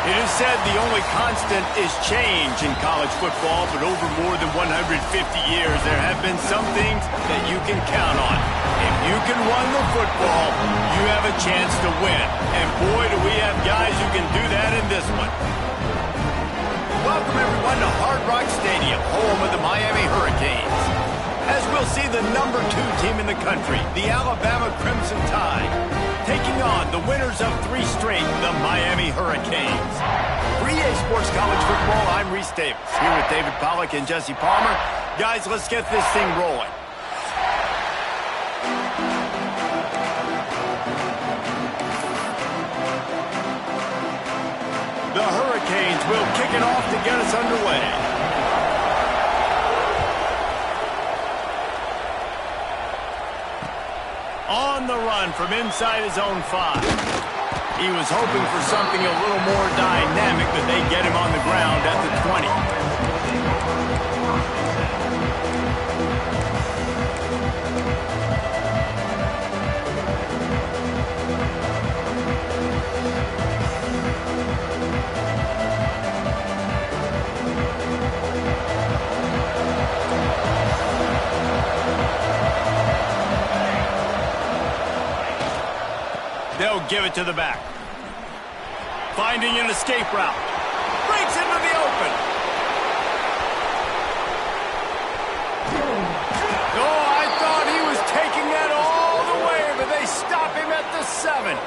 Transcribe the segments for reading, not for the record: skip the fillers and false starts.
It is said the only constant is change in college football, but over more than 150 years, there have been some things that you can count on. If you can run the football, you have a chance to win. And boy, do we have guys who can do that in this one. Welcome, everyone, to Hard Rock Stadium, home of the Miami Hurricanes. As we'll see the #2 team in the country, the Alabama Crimson Tide, taking on the winners of 3 straight, the Miami Hurricanes. For EA Sports College Football, I'm Reese Davis, here with David Pollack and Jesse Palmer. Guys, let's get this thing rolling. The Hurricanes will kick it off to get us underway. On the run from inside his own 5. He was hoping for something a little more dynamic, but they get him on the ground at the 20. They'll give it to the back. Finding an escape route. Breaks into the open. Oh, I thought he was taking that all the way, but they stop him at the 7.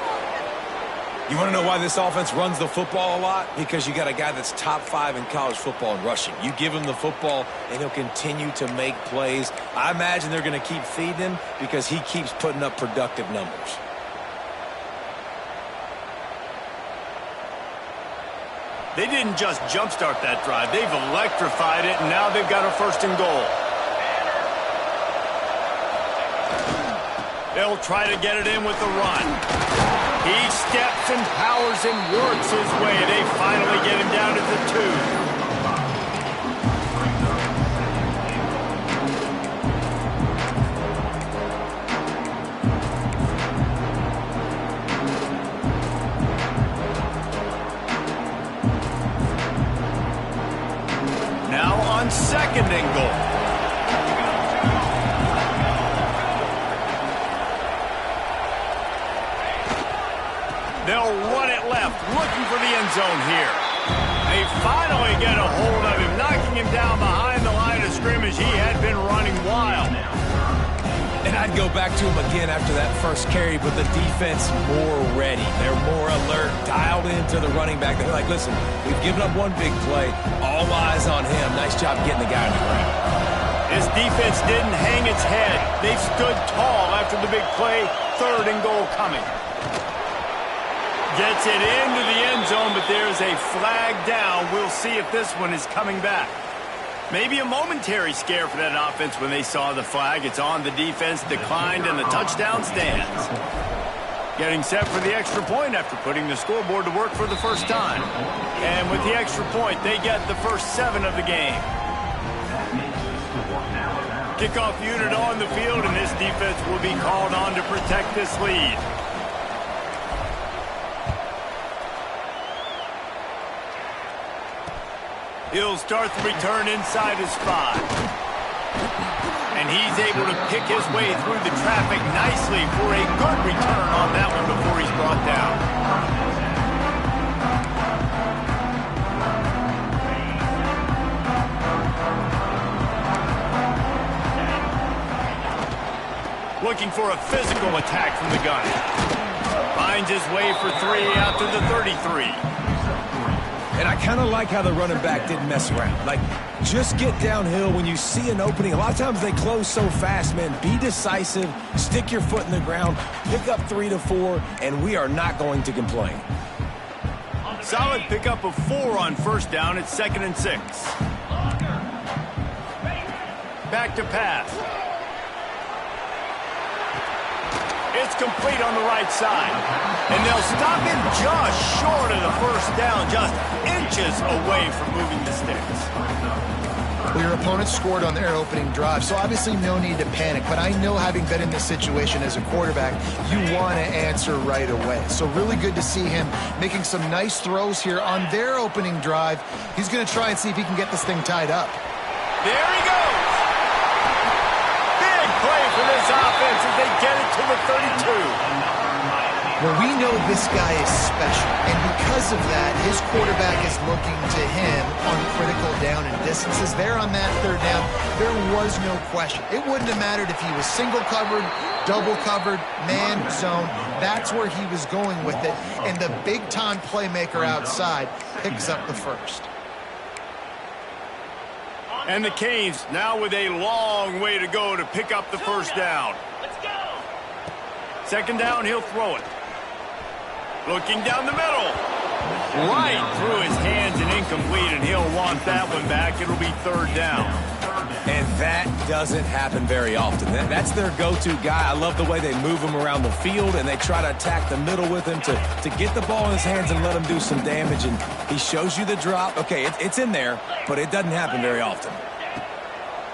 You want to know why this offense runs the football a lot? Because you got a guy that's top 5 in college football in rushing. You give him the football, and he'll continue to make plays. I imagine they're going to keep feeding him because he keeps putting up productive numbers. They didn't just jumpstart that drive. They've electrified it, and now they've got a 1st and goal. They'll try to get it in with the run. He steps and powers and works his way. They finally get him down to the 2. On 2nd and goal. They'll run it left, looking for the end zone here. They finally get a hold of him, knocking him down behind the line of scrimmage. He had been running wild. And I'd go back to him again after that first carry, but the defense more ready. They're more alert, dialed into the running back. They're like, listen, we've given up one big play. All eyes on him. Nice job getting the guy on the ground. This defense didn't hang its head. They stood tall after the big play. 3rd and goal coming. Gets it into the end zone, but there's a flag down. We'll see if this one is coming back. Maybe a momentary scare for that offense when they saw the flag. It's on, the defense declined, and the touchdown stands. Getting set for the extra point after putting the scoreboard to work for the first time. And with the extra point, they get the first 7 of the game. Kickoff unit on the field, and this defense will be called on to protect this lead. He'll start the return inside his 5. And he's able to pick his way through the traffic nicely for a good return on that one before he's brought down. Looking for a physical attack from the gun. Finds his way for 3 out to the 33. And I kind of like how the running back didn't mess around. Like, just get downhill when you see an opening. A lot of times they close so fast, man. Be decisive, stick your foot in the ground, pick up 3 to 4, and we are not going to complain. Solid pickup of 4 on 1st down. It's 2nd and 6. Back to pass. It's complete on the right side. And they'll stop him just short of the 1st down, just inches away from moving the sticks. Well, your opponent scored on their opening drive, so obviously no need to panic. But I know, having been in this situation as a quarterback, you want to answer right away. So really good to see him making some nice throws here on their opening drive. He's going to try and see if he can get this thing tied up. There he goes. Big play for this offense as they get it to the 32. Well, we know this guy is special, and because of that, his quarterback is looking to him on critical down and distances. There on that third down, there was no question. It wouldn't have mattered if he was single covered, double covered, man, zone. That's where he was going with it, and the big-time playmaker outside picks up the first. And the Canes now with a long way to go to pick up the first down. Let's go. Second down, he'll throw it. Looking down the middle. Right through his hands and incomplete, and he'll want that one back. It'll be third down. And that doesn't happen very often. That's their go-to guy. I love the way they move him around the field, and they try to attack the middle with him to get the ball in his hands and let him do some damage. And he shows you the drop. Okay, it's in there, but it doesn't happen very often.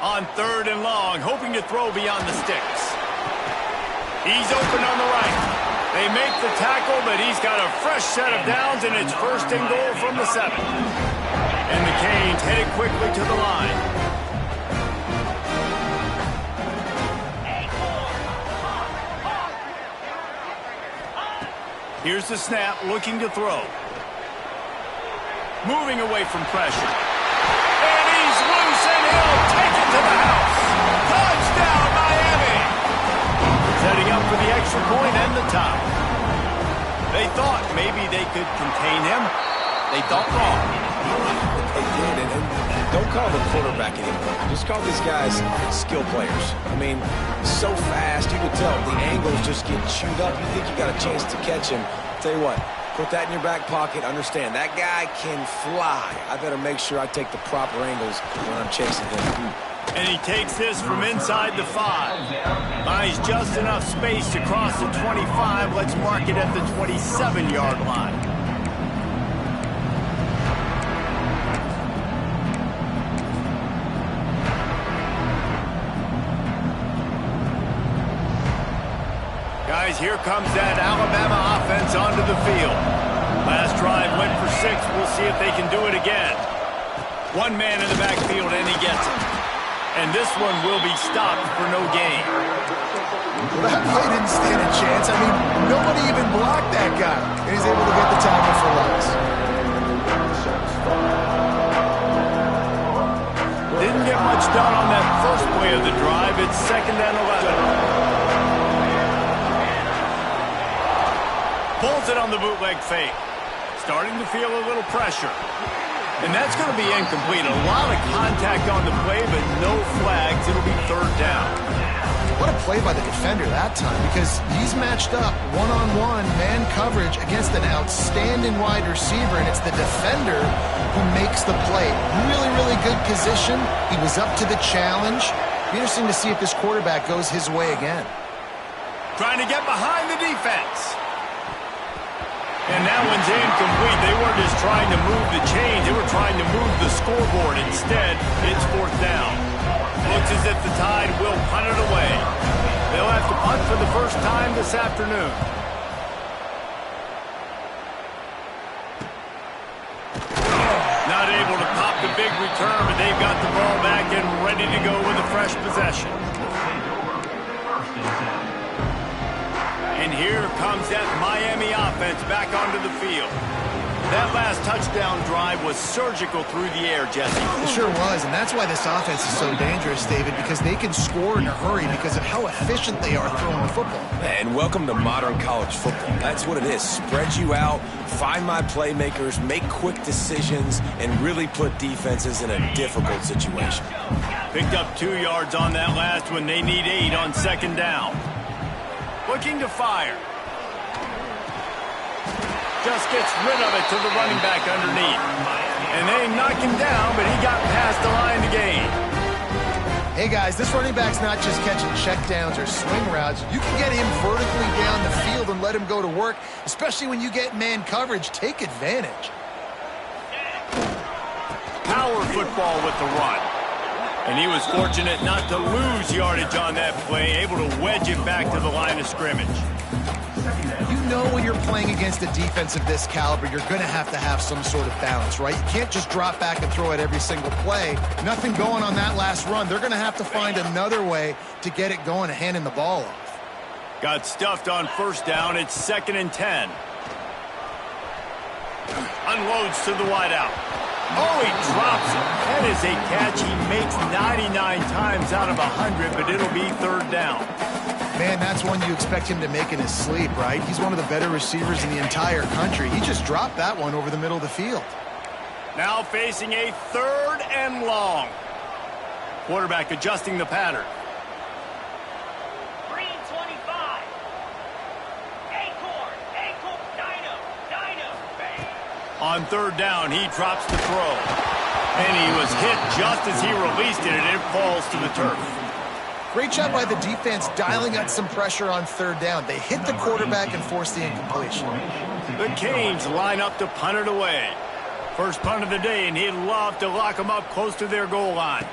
On third and long, hoping to throw beyond the sticks. He's open on the right. They make the tackle, but he's got a fresh set of downs, and it's first and goal from the 7. And the Canes headed quickly to the line. Here's the snap, looking to throw. Moving away from pressure. And he's loose, and he'll take it to the house. Touchdown, Miami! Setting up for the extra point and the tie. They thought maybe they could contain him. They thought wrong. They did, and don't call the quarterback anymore. Just call these guys skill players. I mean, so fast, you can tell the angles just get chewed up. You think you got a chance to catch him. Tell you what, put that in your back pocket. Understand, that guy can fly. I better make sure I take the proper angles when I'm chasing him. And he takes this from inside the 5. Buys just enough space to cross the 25. Let's mark it at the 27-yard line. Guys, here comes that Alabama offense onto the field. Last drive went for 6. We'll see if they can do it again. One man in the backfield, and he gets it. And this one will be stopped for no gain. Well, that play didn't stand a chance. I mean, nobody even blocked that guy. And he's able to get the tackle for loss. Didn't get much done on that first play of the drive. It's second and 11. Pulls it on the bootleg fake. Starting to feel a little pressure. And that's going to be incomplete. A lot of contact on the play, but no flags. It'll be third down. What a play by the defender that time, because he's matched up one-on-one man coverage against an outstanding wide receiver, and it's the defender who makes the play. Really, really good position. He was up to the challenge. Be interesting to see if this quarterback goes his way again. Trying to get behind the defense. And that one's incomplete. They weren't just trying to move the chains. They were trying to move the scoreboard. Instead, it's fourth down. Looks as if the Tide will punt it away. They'll have to punt for the first time this afternoon. Not able to pop the big return, but they've got the ball back and ready to go with a fresh possession. And here comes that Miami offense back onto the field. That last touchdown drive was surgical through the air, Jesse. It sure was, and that's why this offense is so dangerous, David, because they can score in a hurry because of how efficient they are throwing the football. And welcome to modern college football. That's what it is. Spread you out, find my playmakers, make quick decisions, and really put defenses in a difficult situation. Picked up 2 yards on that last one. They need 8 on second down. Looking to fire. Just gets rid of it to the running back underneath. And they knock him down, but he got past the line to gain. Hey, guys, this running back's not just catching checkdowns or swing routes. You can get him vertically down the field and let him go to work, especially when you get man coverage. Take advantage. Power football with the run. And he was fortunate not to lose yardage on that play, able to wedge it back to the line of scrimmage. You know when you're playing against a defense of this caliber, you're going to have some sort of balance, right? You can't just drop back and throw it every single play. Nothing going on that last run. They're going to have to find another way to get it going and handing the ball off. Got stuffed on first down. It's 2nd and 10. Unloads to the wideout. Oh, he drops it. That is a catch he makes 99 times out of 100, but it'll be 3rd down. Man, that's one you expect him to make in his sleep, right? He's one of the better receivers in the entire country. He just dropped that one over the middle of the field. Now facing a 3rd and long. Quarterback adjusting the pattern. Green 25. Acorn, Dino, bang. On 3rd down, he drops the throw. And he was hit just as he released it, and it falls to the turf. Great job by the defense dialing up some pressure on 3rd down. They hit the quarterback and forced the incompletion. The Canes line up to punt it away. First punt of the day, and he'd love to lock them up close to their goal line.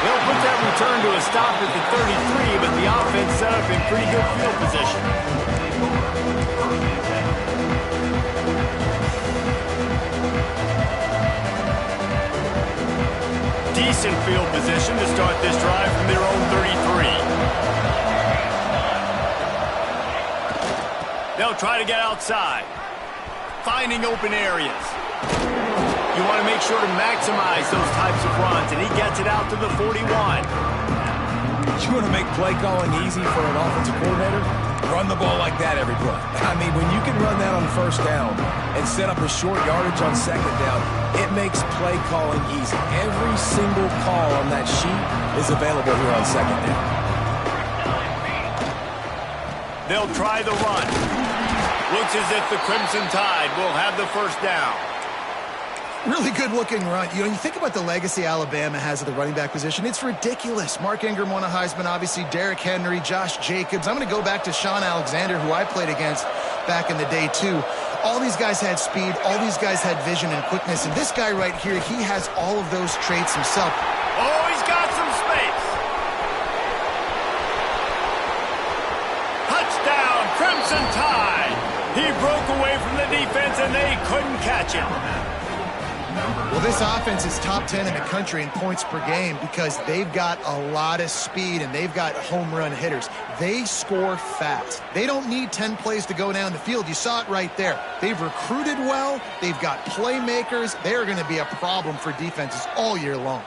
They'll put that return to a stop at the 33, but the offense set up in pretty good field position. Decent field position to start this drive from their own 33. They'll try to get outside, finding open areas. You want to make sure to maximize those types of runs, and he gets it out to the 41. You want to make play calling easy for an offensive coordinator? Run the ball like that every play. I mean, when you can run that on 1st down and set up a short yardage on 2nd down, it makes play calling easy. Every single call on that sheet is available here on 2nd down. They'll try the run. Looks as if the Crimson Tide will have the 1st down. Really good-looking run. You know, you think about the legacy Alabama has at the running back position. It's ridiculous. Mark Ingram won a Heisman, obviously. Derrick Henry, Josh Jacobs. I'm going to go back to Sean Alexander, who I played against back in the day, too. All these guys had speed. All these guys had vision and quickness. And this guy right here, he has all of those traits himself. Oh, he's got some space. Touchdown, Crimson Tide. He broke away from the defense, and they couldn't catch him. Well, this offense is top 10 in the country in points per game because they've got a lot of speed and they've got home run hitters. They score fast. They don't need 10 plays to go down the field. You saw it right there. They've recruited well. They've got playmakers. They're going to be a problem for defenses all year long.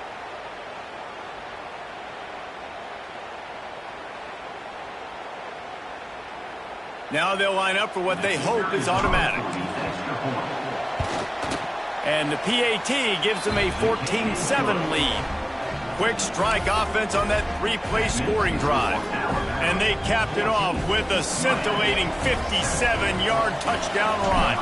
Now they'll line up for what they hope is automatic. And the PAT gives them a 14-7 lead. Quick strike offense on that 3-play scoring drive. And they capped it off with a scintillating 57-yard touchdown run.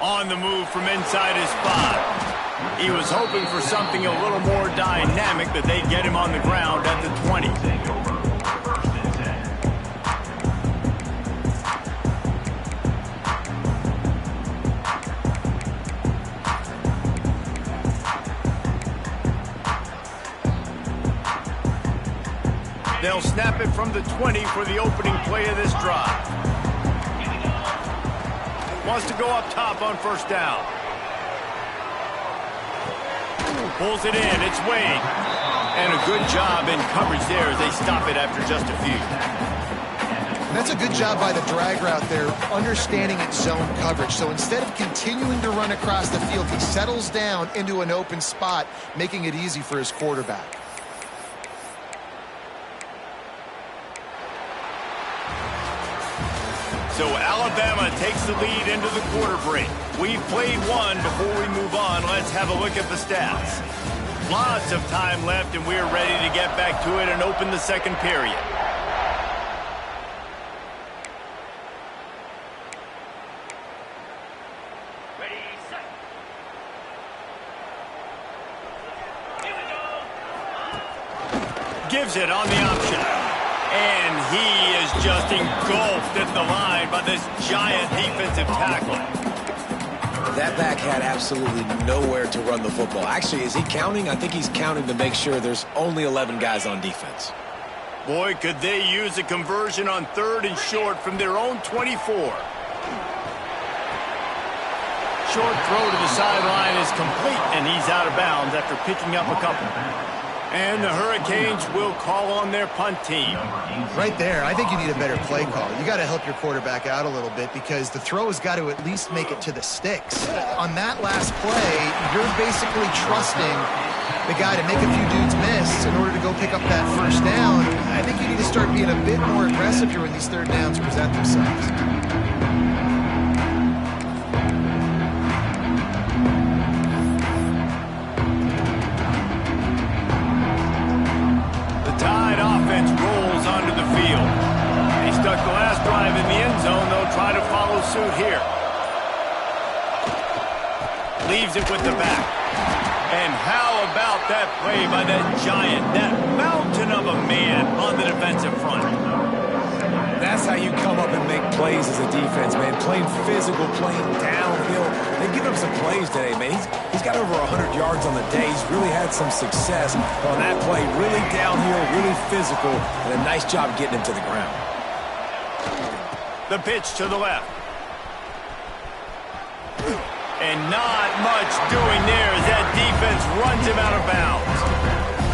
On the move from inside his spot. He was hoping for something a little more dynamic, but they'd get him on the ground at the 20. They'll snap it from the 20 for the opening play of this drive. Wants to go up top on 1st down. Pulls it in. It's Wade. And a good job in coverage there as they stop it after just a few. That's a good job by the drag route there, understanding its zone coverage. So instead of continuing to run across the field, he settles down into an open spot, making it easy for his quarterback. So Alabama takes the lead into the quarter break. We've played one. Before we move on, let's have a look at the stats. Lots of time left, and we're ready to get back to it and open the 2nd period. Ready, set. Here we go. Gives it on the option. And he is just engulfed at the line by this giant defensive tackle. That back had absolutely nowhere to run the football. Actually, is he counting? I think he's counting to make sure there's only 11 guys on defense. Boy, could they use a conversion on 3rd and short from their own 24. Short throw to the sideline is complete, and he's out of bounds after picking up a couple. And the Hurricanes will call on their punt team. Right there, I think you need a better play call. You got to help your quarterback out a little bit because the throw has got to at least make it to the sticks. On that last play, you're basically trusting the guy to make a few dudes miss in order to go pick up that first down. I think you need to start being a bit more aggressive here when these 3rd downs present themselves. Rolls onto the field. They stuck the last drive in the end zone. They'll try to follow suit here. Leaves it with the back. And how about that play by that giant, that mountain of a man on the defensive front? That's how you come up and make plays as a defense, man. Playing physical, playing downhill. They've given him some plays today, man. He's got over 100 yards on the day. He's really had some success on that play. Really downhill, really physical, and a nice job getting him to the ground. The pitch to the left. And not much doing there as that defense runs him out of bounds.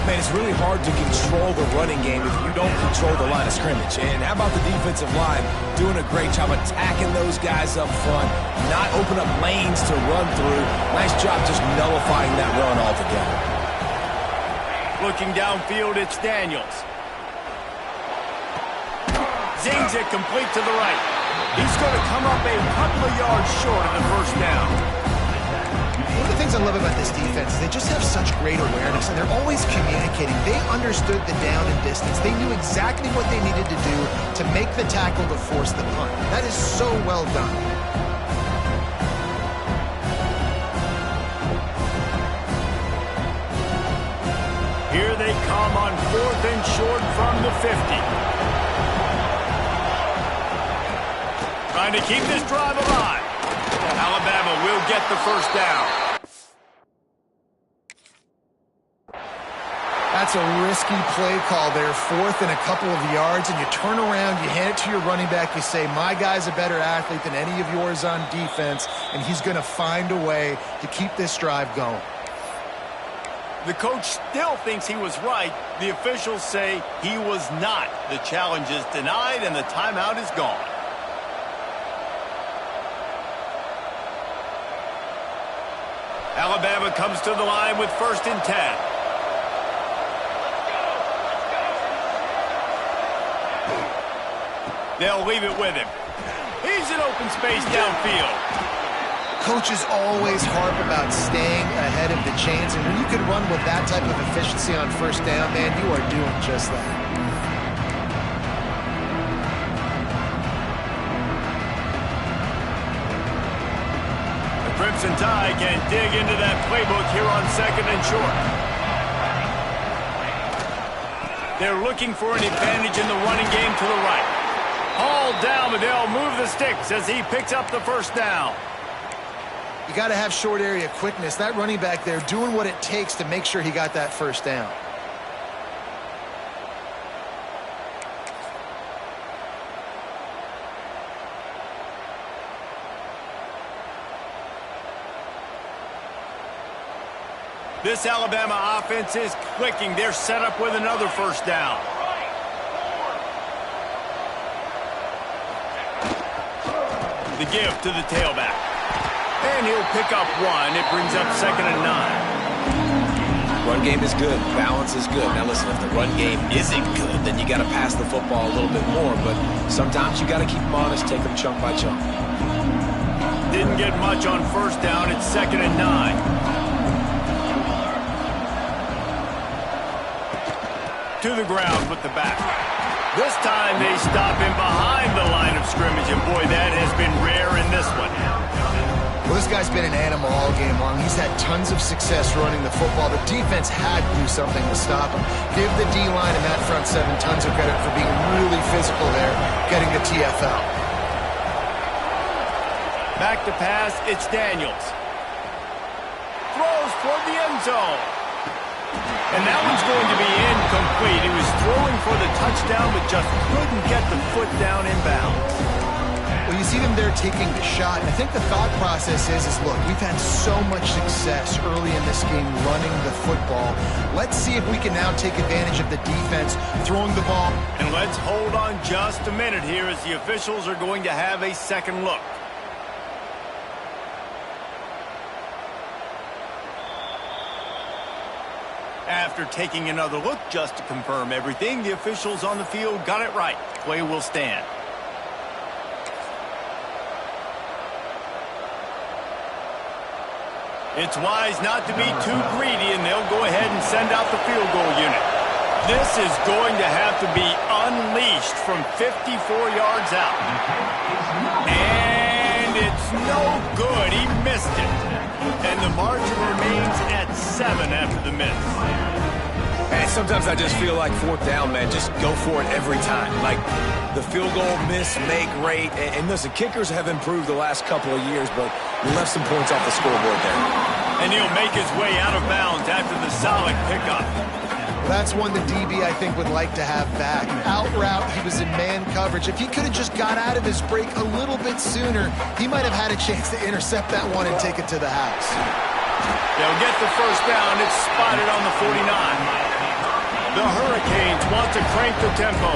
Man, it's really hard to control the running game if you don't control the line of scrimmage. And how about the defensive line doing a great job attacking those guys up front, not open up lanes to run through. Nice job just nullifying that run altogether. Looking downfield, it's Daniels. Zings it complete to the right. He's going to come up a couple of yards short of the first down. One of the things I love about this defense is they just have such great awareness, and they're always communicating. They understood the down and distance. They knew exactly what they needed to do to make the tackle to force the punt. That is so well done. Here they come on 4th and short from the 50. Trying to keep this drive alive. Alabama will get the first down. That's a risky play call there, 4th and a couple of yards, and you turn around, you hand it to your running back, you say, my guy's a better athlete than any of yours on defense, and he's going to find a way to keep this drive going. The coach still thinks he was right. The officials say he was not. The challenge is denied, and the timeout is gone. Alabama comes to the line with 1st and 10. They'll leave it with him. He's in open space downfield. Coaches always harp about staying ahead of the chains, and when you can run with that type of efficiency on 1st down, man, you are doing just that. The Crimson Tide can dig into that playbook here on 2nd and short. They're looking for an advantage in the running game to the right. Hauled down, but they'll move the sticks as he picks up the first down. You got to have short area quickness. That running back there doing what it takes to make sure he got that first down. This Alabama offense is clicking. They're set up with another first down. The give to the tailback. And he'll pick up 1. It brings up 2nd and 9. Run game is good. Balance is good. Now listen, if the run game isn't good, then you got to pass the football a little bit more. But sometimes you got to keep them honest, take them chunk by chunk. Didn't get much on 1st down. It's 2nd and 9. To the ground with the back. This time they stop him behind the line of scrimmage, and boy, that has been rare in this one. Well, this guy's been an animal all game long. He's had tons of success running the football. The defense had to do something to stop him. Give the D-line and that front seven tons of credit for being really physical there, getting the TFL. Back to pass, it's Daniels. Throws toward the end zone. And that one's going to be incomplete. He was throwing for the touchdown, but just couldn't get the foot down in bounds. Well, you see them there taking the shot, and I think the thought process is look, we've had so much success early in this game running the football. Let's see if we can now take advantage of the defense throwing the ball. And let's hold on just a minute here as the officials are going to have a second look. After taking another look just to confirm everything, the officials on the field got it right. Play will stand. It's wise not to be too greedy, and they'll go ahead and send out the field goal unit. This is going to have to be unleashed from 54 yards out. And it's no good. He missed it. And the margin remains at 7 after the miss. And sometimes I just feel like fourth down, man, just go for it every time. Like the field goal miss, make rate. And listen, kickers have improved the last couple of years, but we left some points off the scoreboard there. And he'll make his way out of bounds after the solid pickup. That's one the DB, I think, would like to have back. Out route, he was in man coverage. If he could have just got out of his break a little bit sooner, he might have had a chance to intercept that one and take it to the house. They'll get the first down. It's spotted on the 49. The Hurricanes want to crank the tempo.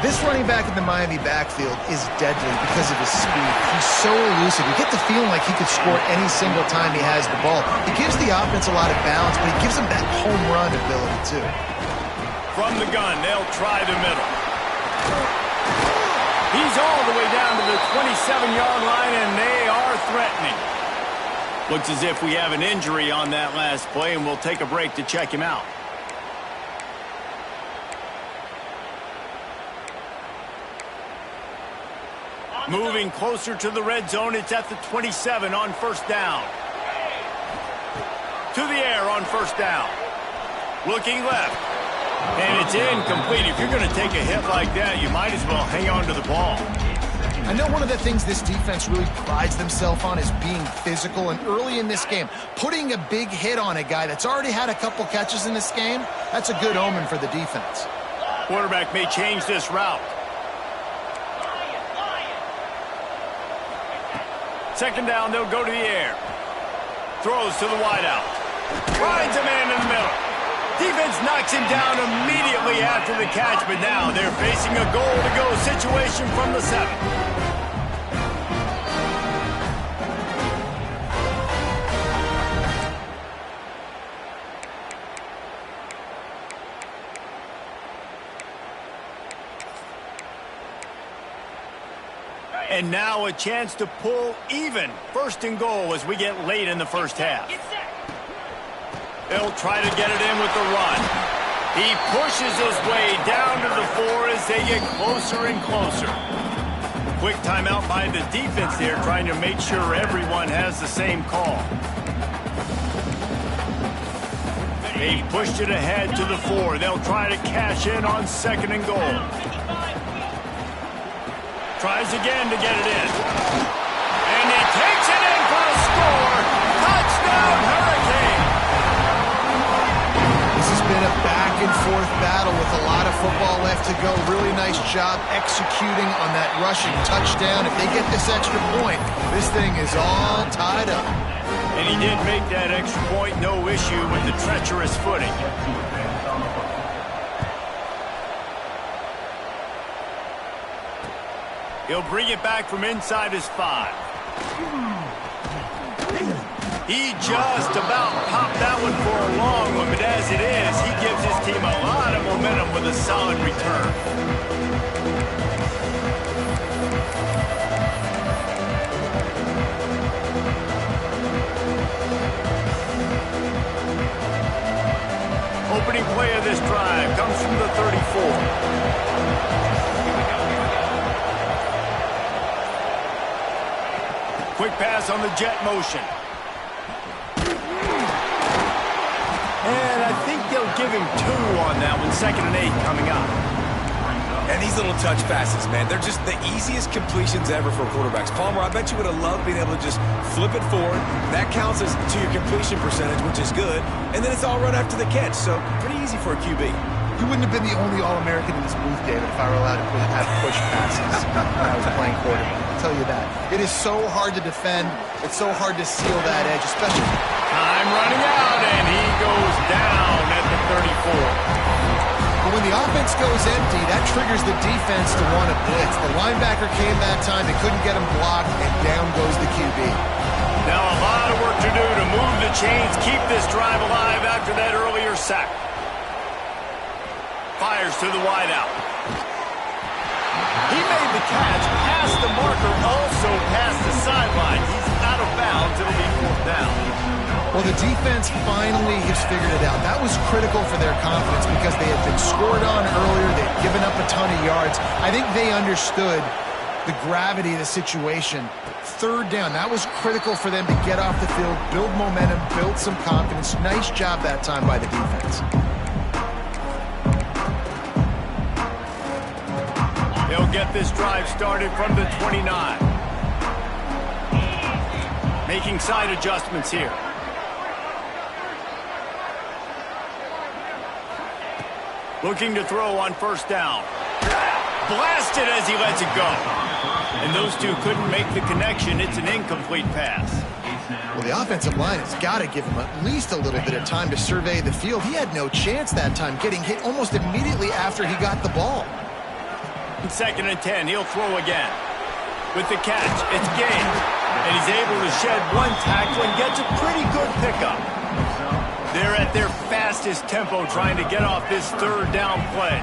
This running back in the Miami backfield is deadly because of his speed. He's so elusive. You get the feeling like he could score any single time he has the ball. He gives the offense a lot of balance, but he gives them that home run ability, too. From the gun, they'll try the middle. He's all the way down to the 27-yard line, and they are threatening. Looks as if we have an injury on that last play, and we'll take a break to check him out. Moving closer to the red zone, it's at the 27 on first down. To the air on first down. Looking left. And it's incomplete. If you're going to take a hit like that, you might as well hang on to the ball. I know one of the things this defense really prides themselves on is being physical, and early in this game, putting a big hit on a guy that's already had a couple catches in this game, that's a good omen for the defense. Quarterback may change this route. Second down, they'll go to the air. Throws to the wideout. Finds a man in the middle. Defense knocks him down immediately after the catch, but now they're facing a goal-to-go situation from the 7. And now a chance to pull even. First and goal as we get late in the first half. They'll try to get it in with the run. He pushes his way down to the 4 as they get closer and closer. Quick timeout by the defense there, trying to make sure everyone has the same call. They pushed it ahead to the 4. They'll try to cash in on second and goal. Tries again to get it in. And he takes it in for a score. Touchdown, Hurricane! This has been a back-and-forth battle with a lot of football left to go. Really nice job executing on that rushing touchdown. If they get this extra point, this thing is all tied up. And he did make that extra point, no issue with the treacherous footing. He'll bring it back from inside his 5. He just about popped that one for a long one, but as it is, he gives his team a lot of momentum with a solid return. Opening play of this drive comes from the 34. Quick pass on the jet motion. And I think they'll give him 2 on that one. 2nd and 8 coming up. And these little touch passes, man, they're just the easiest completions ever for quarterbacks. Palmer, I bet you would have loved being able to just flip it forward. That counts as to your completion percentage, which is good. And then it's all run after the catch, so pretty easy for a QB. You wouldn't have been the only All-American in this booth, David, if I were allowed to have push passes when I was playing quarterback. I'll tell you that. It is so hard to defend. It's so hard to seal that edge, especially... Time running out, and he goes down at the 34. But when the offense goes empty, that triggers the defense to want to blitz. The linebacker came that time. They couldn't get him blocked, and down goes the QB. Now a lot of work to do to move the chains, keep this drive alive after that earlier sack. Fires to the wideout. He made the catch, past the marker, also past the sideline. He's out of bounds. It'll be 4th down. Well, the defense finally has figured it out. That was critical for their confidence because they had been scored on earlier. They'd given up a ton of yards. I think they understood the gravity of the situation. 3rd down, that was critical for them to get off the field, build momentum, build some confidence. Nice job that time by the defense. They'll get this drive started from the 29. Making side adjustments here. Looking to throw on 1st down. Blasted as he lets it go. And those two couldn't make the connection. It's an incomplete pass. Well, the offensive line has got to give him at least a little bit of time to survey the field. He had no chance that time, getting hit almost immediately after he got the ball. 2nd and 10, he'll throw again. With the catch, it's Gage. And he's able to shed 1 tackle and gets a pretty good pickup. They're at their fastest tempo trying to get off this 3rd down play.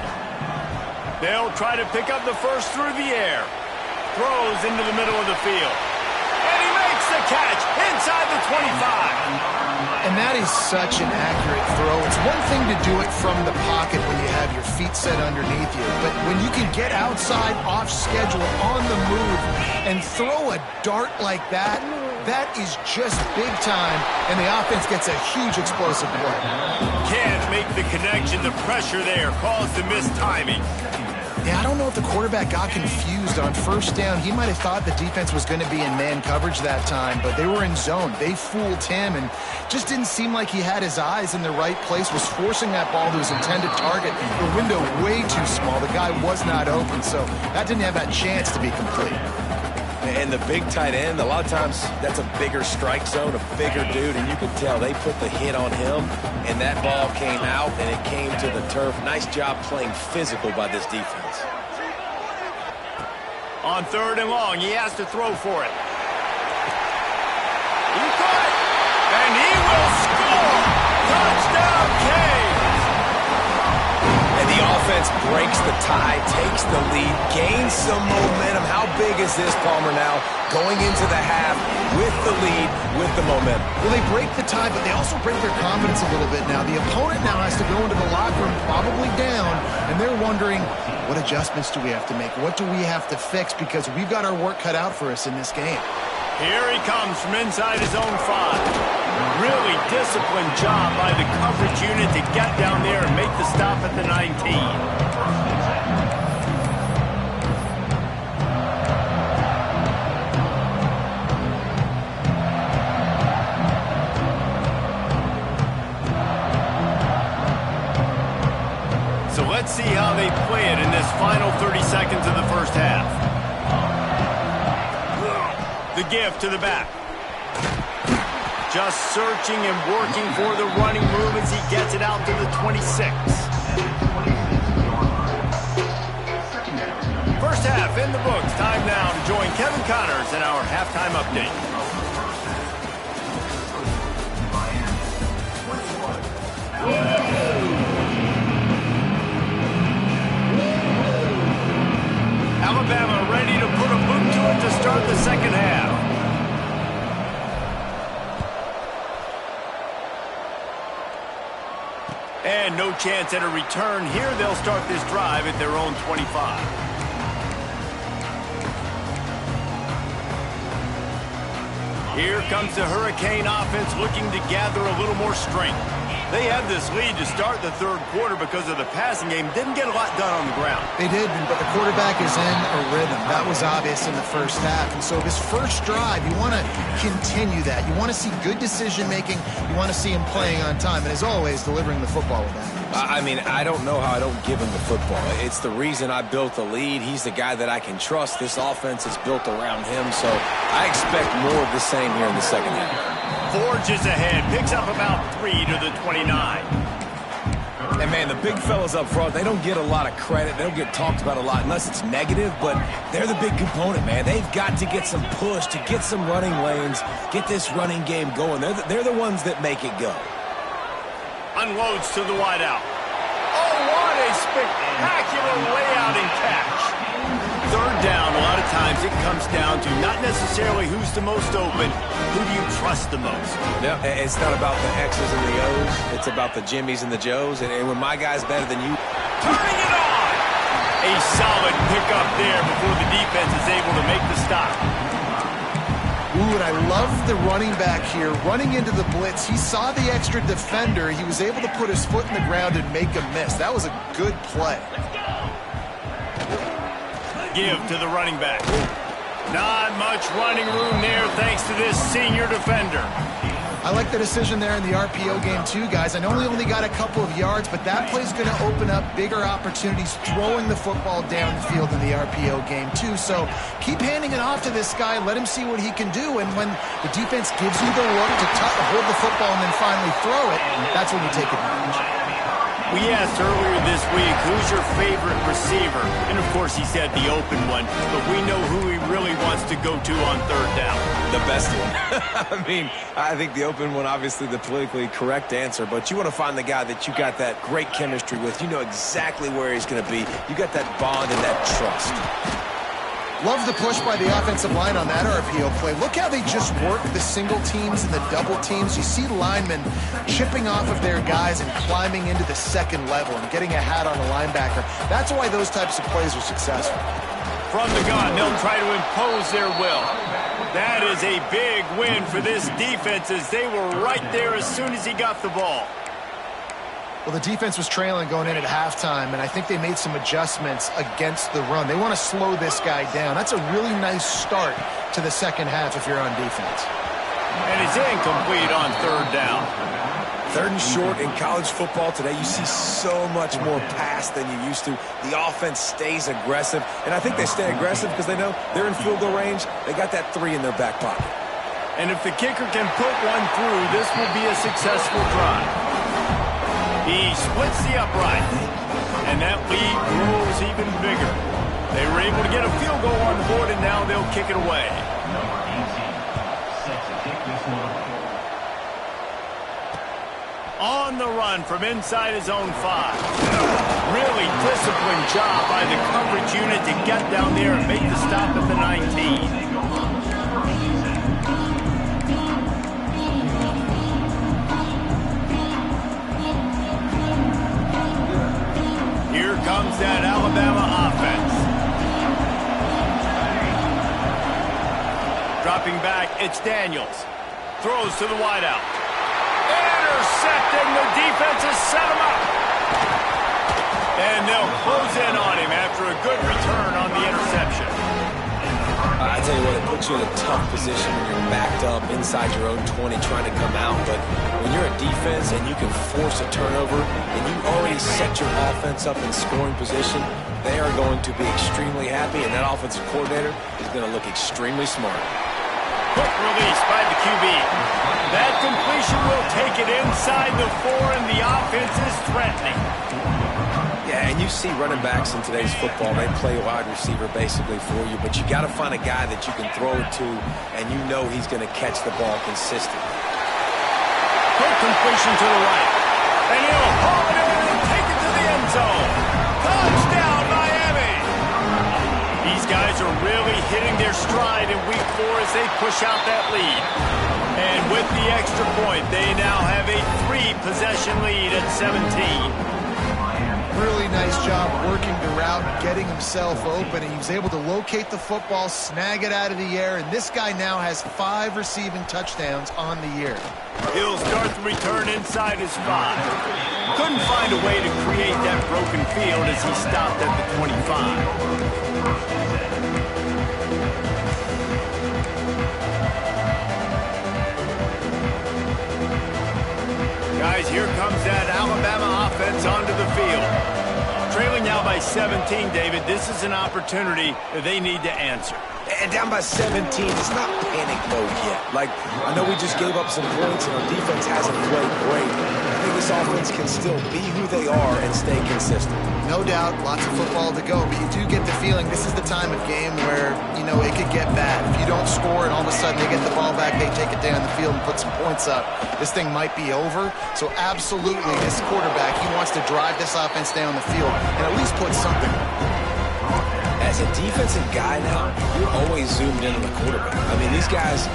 They'll try to pick up the first through the air. Throws into the middle of the field. And he makes the catch inside the 25. And that is such an accurate throw. It's one thing to do it from the pocket when you have your feet set underneath you. But when you can get outside, off schedule, on the move, and throw a dart like that, that is just big time, and the offense gets a huge explosive play. Can't make the connection. The pressure there caused the missed timing. Yeah, I don't know if the quarterback got confused on 1st down. He might have thought the defense was going to be in man coverage that time, but they were in zone. They fooled him and just didn't seem like he had his eyes in the right place, was forcing that ball to his intended target. The window way too small. The guy was not open, so that didn't have that chance to be complete. And the big tight end, a lot of times that's a bigger strike zone, a bigger dude, and you could tell they put the hit on him, and that ball came out, and it came to the turf. Nice job playing physical by this defense. On 3rd and long, he has to throw for it. He caught it, and he will score! Touchdown, Canes! And the offense breaks the tie, takes the lead, gains some momentum. How big is this, Palmer, now? Going into the half with the lead, with the momentum. Well, they break the tie, but they also break their confidence a little bit now. The opponent now has to go into the locker room probably down, and they're wondering, what adjustments do we have to make? What do we have to fix? Because we've got our work cut out for us in this game. Here he comes from inside his own 5. Really disciplined job by the coverage unit to get down there and make the stop at the 19. So let's see how they play it in this final 30 seconds of the 1st half. The give to the back. Just searching and working for the running move as he gets it out to the 26. 1st half in the books. Time now to join Kevin Connors in our halftime update. Alabama ready to put a boot to it to start the 2nd half. And no chance at a return here. They'll start this drive at their own 25. Here comes the Hurricane offense looking to gather a little more strength. They had this lead to start the third quarter because of the passing game. Didn't get a lot done on the ground. They did, but the quarterback is in a rhythm. That was obvious in the first half. And so this first drive, you want to continue that. You want to see good decision-making. You want to see him playing on time. And as always, delivering the football with that. I mean, I don't know how I don't give him the football. It's the reason I built the lead. He's the guy that I can trust. This offense is built around him, so I expect more of the same here in the second half. Forges ahead, picks up about 3 to the 29. And, man, the big fellas up front, they don't get a lot of credit. They don't get talked about a lot unless it's negative, but they're the big component, man. They've got to get some push, to get some running lanes, get this running game going. They're the ones that make it go. Unloads to the wideout. Oh, what a spectacular layout and catch. Third down, a lot of times it comes down to not necessarily who's the most open, who do you trust the most? Yeah, it's not about the X's and the O's. It's about the Jimmies and the Joes. And when my guy's better than you. Turning it on! A solid pickup there before the defense is able to make the stop. Ooh, and I love the running back here. Running into the blitz, he saw the extra defender. He was able to put his foot in the ground and make a miss. That was a good play. Give to the running back. Not much running room there thanks to this senior defender. I like the decision there in the RPO game too, guys. I know he only got a couple of yards, but that play's going to open up bigger opportunities throwing the football downfield in the RPO game too. So keep handing it off to this guy. Let him see what he can do. And when the defense gives you the look to hold the football and then finally throw it, that's when you take advantage. We asked earlier this week, who's your favorite receiver? And, of course, he said the open one. But we know who he really wants to go to on third down. The best one. I mean, I think the open one, obviously the politically correct answer. But you want to find the guy that you got that great chemistry with. You know exactly where he's going to be. You got that bond and that trust. Love the push by the offensive line on that RPO play. Look how they just work the single teams and the double teams. You see linemen chipping off of their guys and climbing into the second level and getting a hat on a linebacker. That's why those types of plays are successful. From the gun, they'll try to impose their will. That is a big win for this defense as they were right there as soon as he got the ball. Well, the defense was trailing going in at halftime, and I think they made some adjustments against the run. They want to slow this guy down. That's a really nice start to the second half if you're on defense. And it's incomplete on third down. Third and short in college football today, you see so much more pass than you used to. The offense stays aggressive, and I think they stay aggressive because they know they're in field goal range. They got that 3 in their back pocket. And if the kicker can put one through, this will be a successful drive. He splits the upright, and that lead grows even bigger. They were able to get a field goal on the board, and now they'll kick it away. On the run from inside his own 5. Really disciplined job by the coverage unit to get down there and make the stop at the 19. Here comes that Alabama offense. Dropping back, it's Daniels. Throws to the wideout. Intercepting, the defense has set him up. And they'll close in on him after a good return on the interception. I tell you what, it puts you in a tough position when you're backed up inside your own 20 trying to come out. But when you're a defense and you can force a turnover and you already set your offense up in scoring position, they are going to be extremely happy, and that offensive coordinator is going to look extremely smart. Quick release by the QB. That completion will take it inside the 4, and the offense is threatening. Yeah, and you see running backs in today's football, they play wide receiver basically for you, but you got to find a guy that you can throw it to, and you know he's going to catch the ball consistently. Quick completion to the right. And he'll haul it in and take it to the end zone. Touchdown, Miami! These guys are really hitting their stride in week 4 as they push out that lead. And with the extra point, they now have a 3-possession lead at 17. Really nice job working the route, getting himself open, and he was able to locate the football, snag it out of the air, and this guy now has 5 receiving touchdowns on the year. He'll start the return inside his 5. Couldn't find a way to create that broken field as he stopped at the 25. Guys, here comes that Alabama offense onto the field. Trailing now by 17, David. This is an opportunity that they need to answer. And down by 17, it's not panic mode yet. Like, I know we just gave up some points and our defense hasn't played great. I think this offense can still be who they are and stay consistent. No doubt, lots of football to go, but you do get the feeling this is the time of game where, you know, it could get bad. If you don't score and all of a sudden they get the ball back, they take it down the field and put some points up, this thing might be over. So absolutely, this quarterback, he wants to drive this offense down the field and at least put something on. As a defensive guy now, you're always zoomed in on the quarterback. I mean, these guys,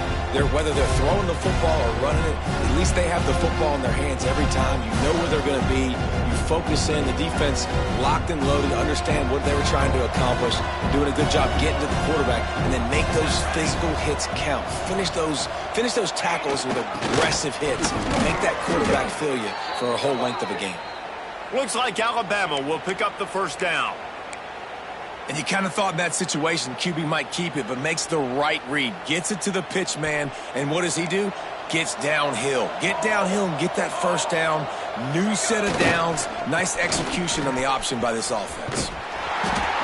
whether they're throwing the football or running it, at least they have the football in their hands every time. You know where they're going to be. You focus in. The defense locked and loaded, understand what they were trying to accomplish, doing a good job getting to the quarterback, and then make those physical hits count. Finish those tackles with aggressive hits. Make that quarterback feel you for a whole length of a game. Looks like Alabama will pick up the first down. And you kind of thought in that situation QB might keep it, but makes the right read. Gets it to the pitch man, and what does he do? Gets downhill. Get downhill and get that first down. New set of downs. Nice execution on the option by this offense.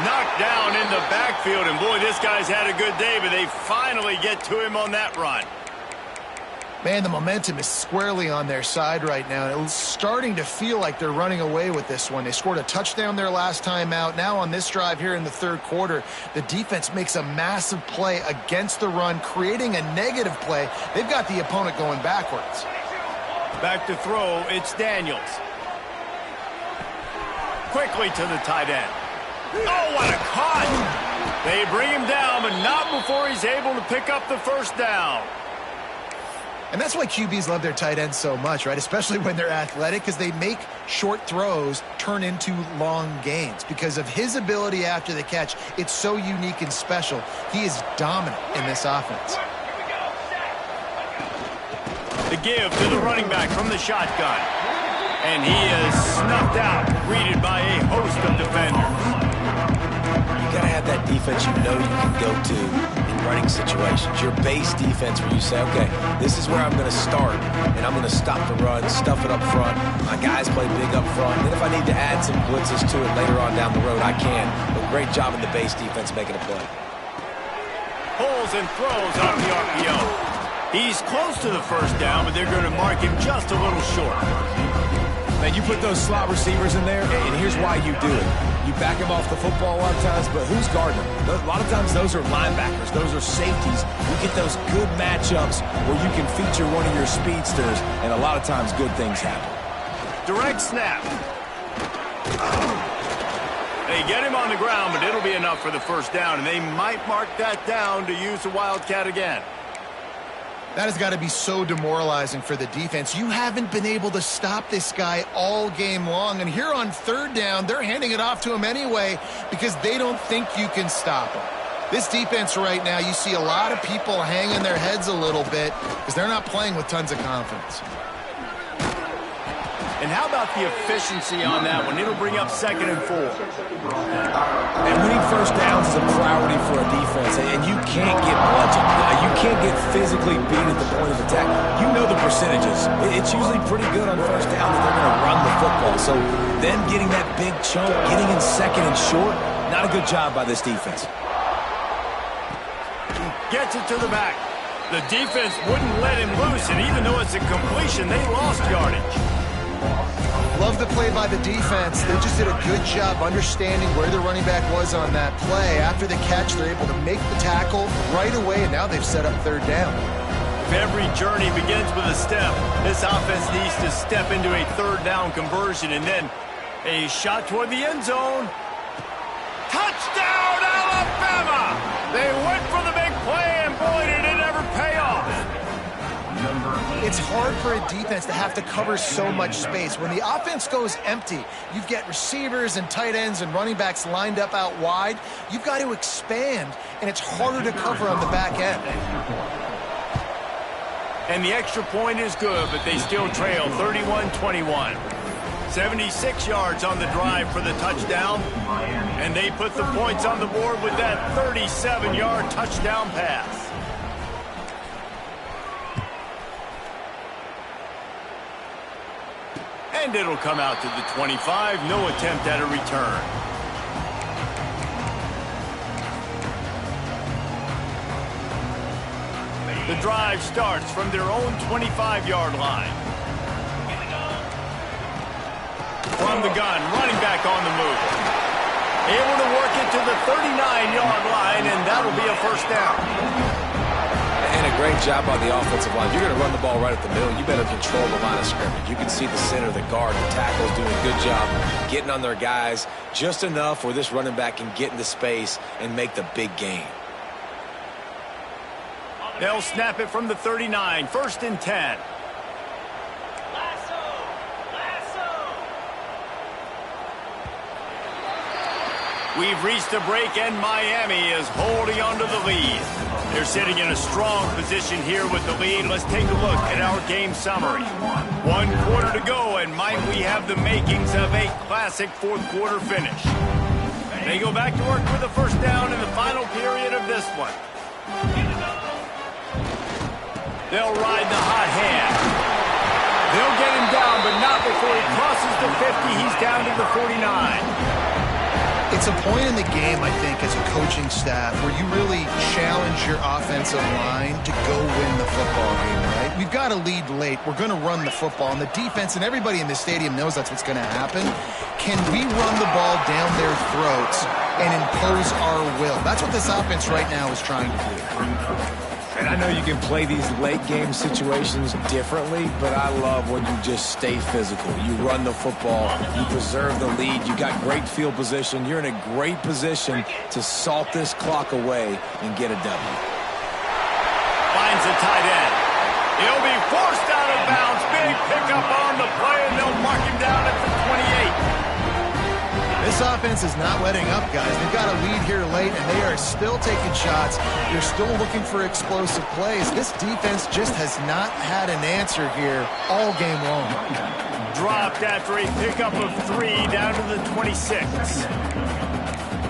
Knocked down in the backfield, and boy, this guy's had a good day, but they finally get to him on that run. Man, the momentum is squarely on their side right now. It's starting to feel like they're running away with this one. They scored a touchdown their last time out. Now on this drive here in the third quarter, the defense makes a massive play against the run, creating a negative play. They've got the opponent going backwards. Back to throw, it's Daniels. Quickly to the tight end. Oh, what a cut! They bring him down, but not before he's able to pick up the first down. And that's why QBs love their tight ends so much, right? Especially when they're athletic, because they make short throws turn into long gains. Because of his ability after the catch, it's so unique and special. He is dominant in this offense. The give to the running back from the shotgun. And he is snuffed out, greeted by a host of defenders. You got to have that defense you know you can go to in running situations. Your base defense where you say, okay, this is where I'm going to start, and I'm going to stop the run, stuff it up front. My guys play big up front. And if I need to add some blitzes to it later on down the road, I can. But great job in the base defense making a play. Pulls and throws on the RPO. He's close to the first down, but they're going to mark him just a little short. Man, you put those slot receivers in there, and here's why you do it. You back him off the football a lot of times, but who's guarding him? A lot of times those are linebackers. Those are safeties. You get those good matchups where you can feature one of your speedsters, and a lot of times good things happen. Direct snap. They get him on the ground, but it'll be enough for the first down, and they might mark that down to use the Wildcat again. That has got to be so demoralizing for the defense. You haven't been able to stop this guy all game long. And here on third down, they're handing it off to him anyway because they don't think you can stop him. This defense right now, you see a lot of people hanging their heads a little bit because they're not playing with tons of confidence. And how about the efficiency on that one? It'll bring up 2nd and 4. And winning first downs is a priority for a defense, and you can't get bludgeoned. You can't get physically beat at the point of attack. You know the percentages. It's usually pretty good on first down that they're going to run the football. So them getting that big chunk, getting in 2nd and short, not a good job by this defense. Gets it to the back. The defense wouldn't let him loose, and even though it's a completion, they lost yardage. Love the play by the defense. They just did a good job understanding where the running back was on that play. After the catch, they're able to make the tackle right away, and now they've set up third down. If every journey begins with a step, this offense needs to step into a third down conversion, and then a shot toward the end zone. Touchdown, Alabama! They went for the big play, and boy, did it ever pay off. It's hard for a defense to have to cover so much space. When the offense goes empty, you've got receivers and tight ends and running backs lined up out wide. You've got to expand, and it's harder to cover on the back end. And the extra point is good, but they still trail 31-21. 76 yards on the drive for the touchdown. And they put the points on the board with that 37-yard touchdown pass. And it'll come out to the 25. No attempt at a return. The drive starts from their own 25-yard line. From the gun, running back on the move. Able to work it to the 39-yard line, and that'll be a first down. And a great job on the offensive line. You're going to run the ball right at the middle. You better control the line of scrimmage. You can see the center, the guard, the tackles doing a good job getting on their guys just enough where this running back can get into space and make the big gain. They'll snap it from the 39, 1st and 10. We've reached a break, and Miami is holding on to the lead. They're sitting in a strong position here with the lead. Let's take a look at our game summary. 1 quarter to go, and might we have the makings of a classic fourth-quarter finish. They go back to work with a first down in the final period of this one. They'll ride the hot hand. They'll get him down, but not before he crosses the 50. He's down to the 49. It's a point in the game, I think, as a coaching staff where you really challenge your offensive line to go win the football game, right? We've got to lead late. We're going to run the football, and the defense and everybody in the stadium knows that's what's going to happen. Can we run the ball down their throats and impose our will? That's what this offense right now is trying to do. And I know you can play these late-game situations differently, but I love when you just stay physical. You run the football. You preserve the lead. You got great field position. You're in a great position to salt this clock away and get a W. Finds a tight end. He'll be forced out of bounds. Big pickup on the play, and they'll mark him down at the 28. This offense is not letting up, guys. They've got a lead here late, and they are still taking shots. They're still looking for explosive plays. This defense just has not had an answer here all game long. Dropped after a pickup of 3 down to the 26.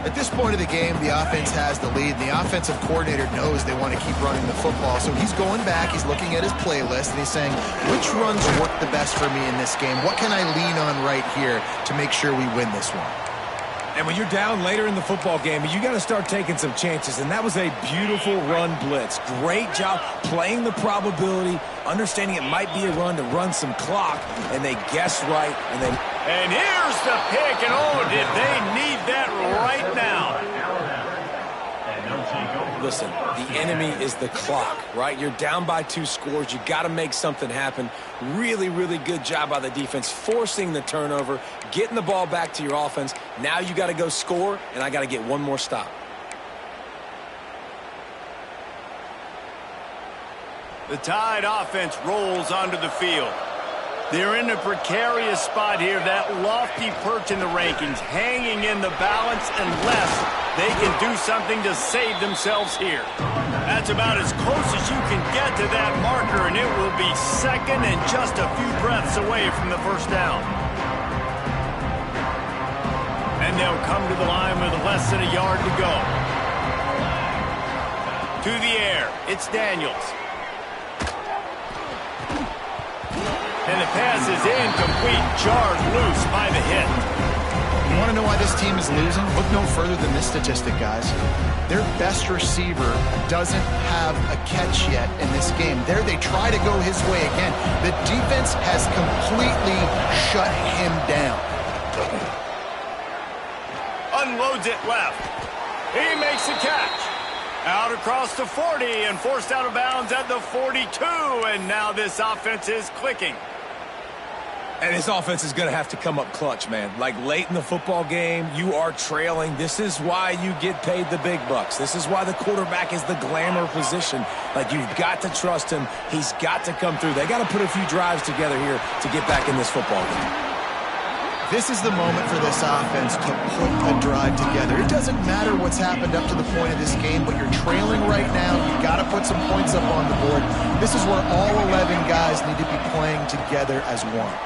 At this point of the game, the offense has the lead, and the offensive coordinator knows they want to keep running the football. So he's going back, he's looking at his playlist, and he's saying, which runs work the best for me in this game? What can I lean on right here to make sure we win this one? And when you're down later in the football game, you got to start taking some chances. And that was a beautiful run blitz. Great job playing the probability, understanding it might be a run to run some clock, and they guessed right. And here's the pick, and oh, did they need that right now. Listen, the enemy is the clock, right? You're down by 2 scores. You got to make something happen. Really, really good job by the defense, forcing the turnover, getting the ball back to your offense. Now you got to go score, and I got to get one more stop. The Tide offense rolls onto the field. They're in a precarious spot here, that lofty perch in the rankings, hanging in the balance unless they can do something to save themselves here. That's about as close as you can get to that marker, and it will be second and just a few breaths away from the first down. And they'll come to the line with less than a yard to go. To the air, it's Daniels. And the pass is incomplete, jarred loose by the hit. You want to know why this team is losing? Look no further than this statistic, guys. Their best receiver doesn't have a catch yet in this game. There they try to go his way again. The defense has completely shut him down. Unloads it left. He makes the catch. Out across the 40 and forced out of bounds at the 42. And now this offense is clicking. And his offense is going to have to come up clutch, man. Like late in the football game, you are trailing. This is why you get paid the big bucks. This is why the quarterback is the glamour position. Like, you've got to trust him. He's got to come through. They got to put a few drives together here to get back in this football game. This is the moment for this offense to put a drive together. It doesn't matter what's happened up to the point of this game, but you're trailing right now. You've got to put some points up on the board. This is where all 11 guys need to be playing together as one.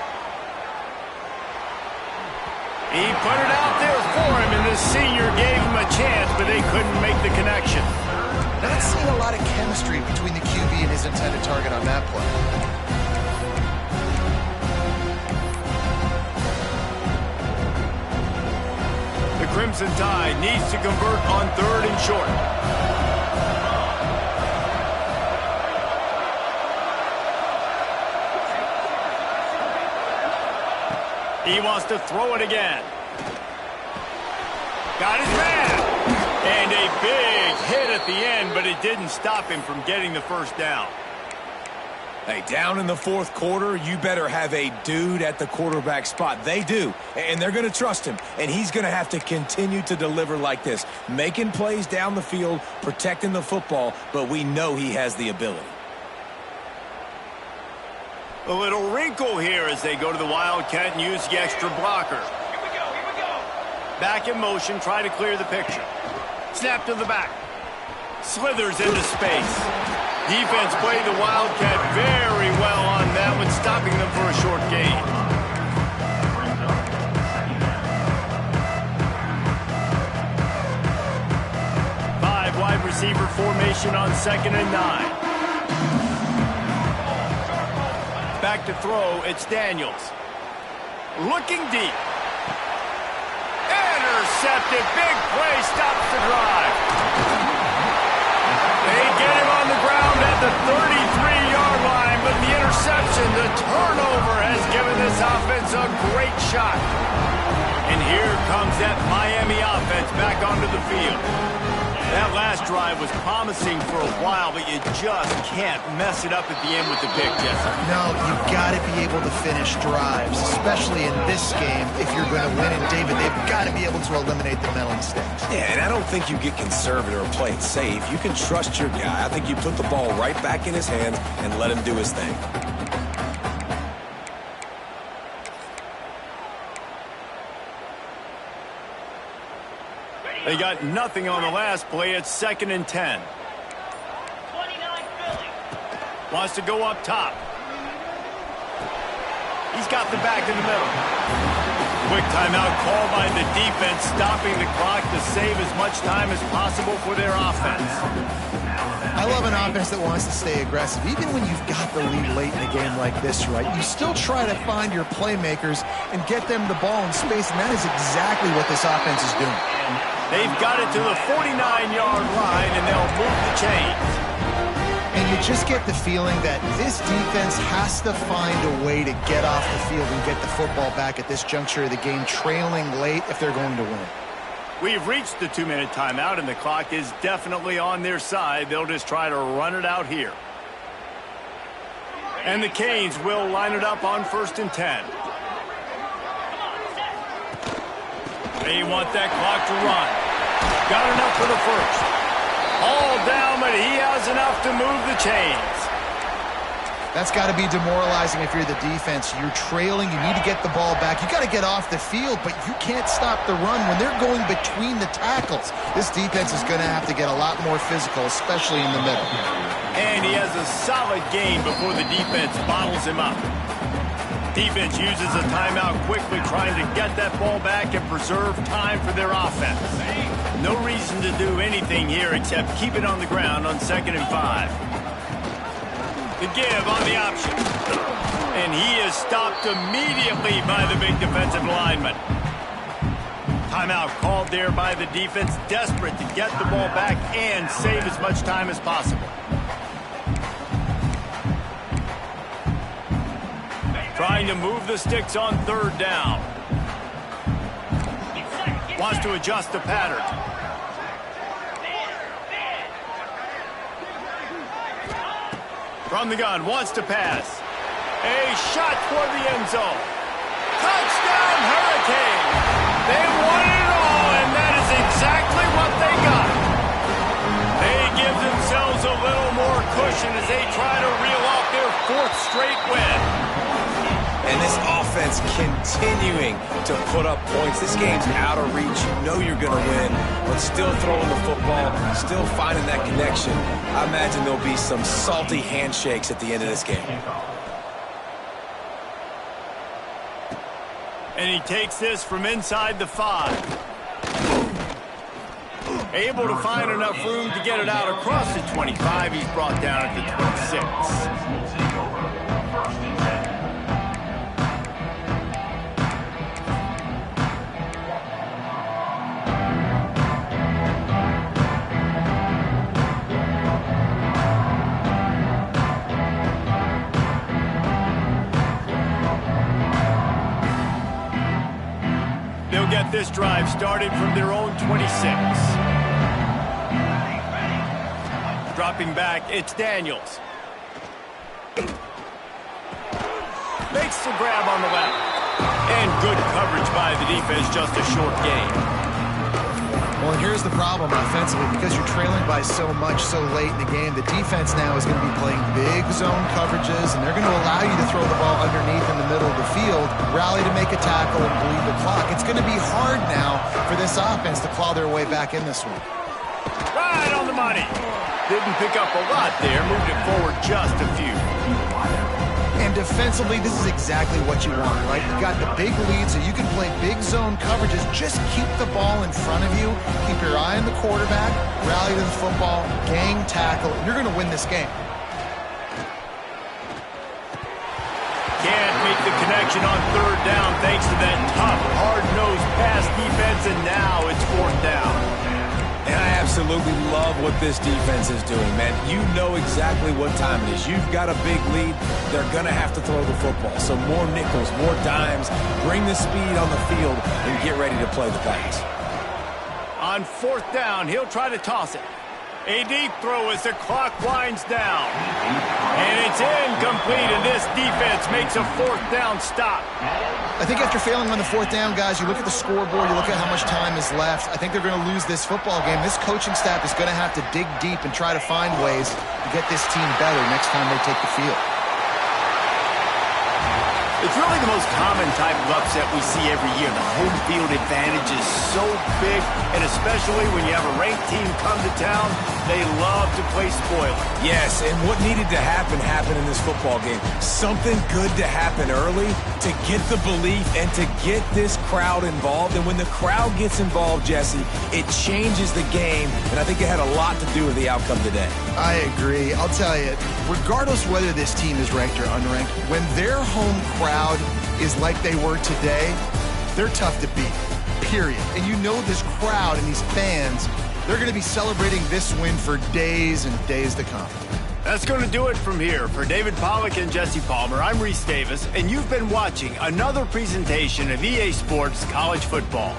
He put it out there for him, and the senior gave him a chance, but they couldn't make the connection. Not seeing a lot of chemistry between the QB and his intended target on that play. The Crimson Tide needs to convert on 3rd and short. He wants to throw it again. Got his man. And a big hit at the end, but it didn't stop him from getting the first down. Hey, down in the 4th quarter, you better have a dude at the quarterback spot. They do, and they're going to trust him. And he's going to have to continue to deliver like this, making plays down the field, protecting the football, but we know he has the ability. A little wrinkle here as they go to the Wildcat and use the extra blocker. Here we go. Back in motion, try to clear the picture. Snap to the back. Slithers into space. Defense played the Wildcat very well on that one, stopping them for a short gain. Five wide receiver formation on 2nd and 9. Back to throw, it's Daniels. Looking deep. Intercepted, big play, stops the drive. They get him on the ground at the 33-yard line, but the interception, the turnover has given this offense a great shot. And here comes that Miami offense back onto the field. That last drive was promising for a while, but you just can't mess it up at the end with the pick, Jesse. No, you've got to be able to finish drives, especially in this game. If you're going to win, and David, they've got to be able to eliminate the mental mistakes. Yeah, and I don't think you get conservative or play it safe. You can trust your guy. I think you put the ball right back in his hands and let him do his thing. They got nothing on the last play. It's 2nd and 10. 29 Philly. Wants to go up top. He's got the back in the middle. Quick timeout called by the defense, stopping the clock to save as much time as possible for their offense. I love an offense that wants to stay aggressive. Even when you've got the lead late in a game like this, right, you still try to find your playmakers and get them the ball in space, and that is exactly what this offense is doing. They've got it to the 49-yard line, and they'll move the chains. And you just get the feeling that this defense has to find a way to get off the field and get the football back at this juncture of the game, trailing late if they're going to win. We've reached the 2-minute timeout, and the clock is definitely on their side. They'll just try to run it out here. And the Canes will line it up on 1st and 10. They want that clock to run. Got enough for the first. All down, but he has enough to move the chains. That's got to be demoralizing if you're the defense. You're trailing. You need to get the ball back. You got to get off the field, but you can't stop the run when they're going between the tackles. This defense is going to have to get a lot more physical, especially in the middle. And he has a solid gain before the defense bottles him up. Defense uses a timeout quickly, trying to get that ball back and preserve time for their offense. No reason to do anything here except keep it on the ground on 2nd and 5. The give on the option. And he is stopped immediately by the big defensive lineman. Timeout called there by the defense, desperate to get the ball back and save as much time as possible. Trying to move the sticks on 3rd down. Wants to adjust the pattern. From the gun, wants to pass. A shot toward the end zone. Touchdown, Hurricane! They won it all, and that is exactly what they got. They give themselves a little more cushion as they try to reel off their 4th straight win. And this offense continuing to put up points. This game's out of reach. You know you're going to win, but still throwing the football, still finding that connection. I imagine there'll be some salty handshakes at the end of this game. And he takes this from inside the 5. Able to find enough room to get it out across the 25. He's brought down at the 26. They'll get this drive started from their own 26. Dropping back, it's Daniels. Makes the grab on the left. And good coverage by the defense, just a short gain. Well, here's the problem offensively. Because you're trailing by so much so late in the game, the defense now is going to be playing big zone coverages, and they're going to allow you to throw the ball underneath in the middle of the field, rally to make a tackle, and bleed the clock. It's going to be hard now for this offense to claw their way back in this one. Right on the money. Didn't pick up a lot there, moved it forward just a few. And defensively, this is exactly what you want, right? You got the big lead, so you can play big zone coverages. Just keep the ball in front of you. Keep your eye on the quarterback. Rally to the football. Gang tackle. You're going to win this game. Can't make the connection on 3rd down thanks to that tough, hard-nosed pass defense, and now it's 4th down. And I absolutely love what this defense is doing, man. You know exactly what time it is. You've got a big lead. They're going to have to throw the football. So more nickels, more dimes. Bring the speed on the field and get ready to play the pass. On 4th down, he'll try to toss it. A deep throw as the clock winds down. And it's incomplete, and this defense makes a 4th down stop. I think after failing on the 4th down, guys, you look at the scoreboard, you look at how much time is left. I think they're going to lose this football game. This coaching staff is going to have to dig deep and try to find ways to get this team better next time they take the field. It's really the most common type of upset we see every year. The home field advantage is so big, and especially when you have a ranked team come to town, they love to play spoiler. Yes, and what needed to happen happened in this football game. Something good to happen early to get the belief and to get this crowd involved. And when the crowd gets involved, Jesse, it changes the game, and I think it had a lot to do with the outcome today. I agree. I'll tell you, regardless whether this team is ranked or unranked, when their home crowd is like they were today, they're tough to beat, period. And you know this crowd and these fans, they're going to be celebrating this win for days and days to come. That's going to do it from here. For David Pollack and Jesse Palmer, I'm Reese Davis, and you've been watching another presentation of EA Sports College Football.